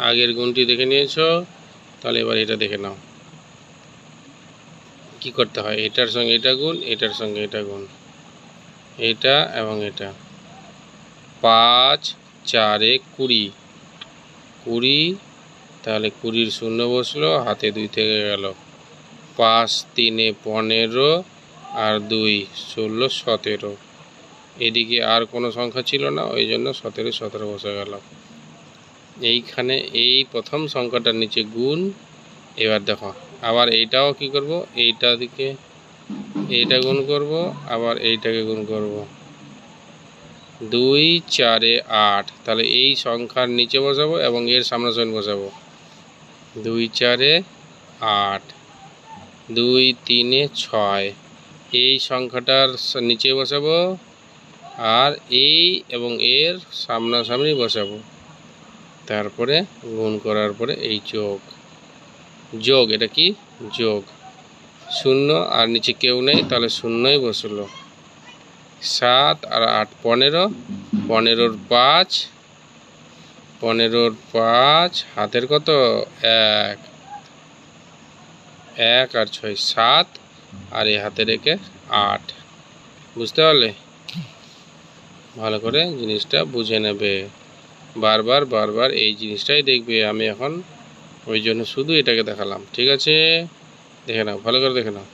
আগের গুণটি দেখে নিয়েছো, তাহলে এবার এটা দেখে নাও কি করতে হয়। এটার সঙ্গে এটা গুণ, এটার সঙ্গে এটা গুণ, এটা এবং এটা। 5 4 20, 20, তাহলে 20 শূন্য বসলো, হাতে 2 থেকে গেল। 5 3 15 আর 2 16 17। এদিকে আর কোনো সংখ্যা ছিল না, ওই জন্য 17 17 বসে গেল। এইখানে এই প্রথম সংখ্যাটার নিচে গুণ। এবার দেখো আবার এইটাও কি করব, এইটা দিকে এইটা গুণ করব, আবার এইটাকে গুণ করব। 2 4 8, তাহলে এই সংখ্যার নিচে বসাবো এবং এর সামনাসামনি বসাবো। 2 4 8, 2 3 6, এই সংখ্যাটার নিচে বসাবো আর এই এবং এর সামনাসামনি বসাবো। তারপরে গুণ করার পরে এই যোগ, যোগ, এটা কি যোগ। 0 আর নিচে কেউ নেই, তাহলে শূন্যই বসলো। 7 আর 8 15, 15 5, 15 5, হাতের কত 1, 1 আর 6 7, আর এই হাতে রেখে 8। বুঝতে পারলে? ভালো করে জিনিসটা বুঝে নেবে, বারবার বারবার এই জিনিসটাই দেখবে। আমি এখন ওই জন্য শুধু এটাকে দেখালাম। ঠিক আছে, দেখে নাও, ভালো করে দেখে নাও।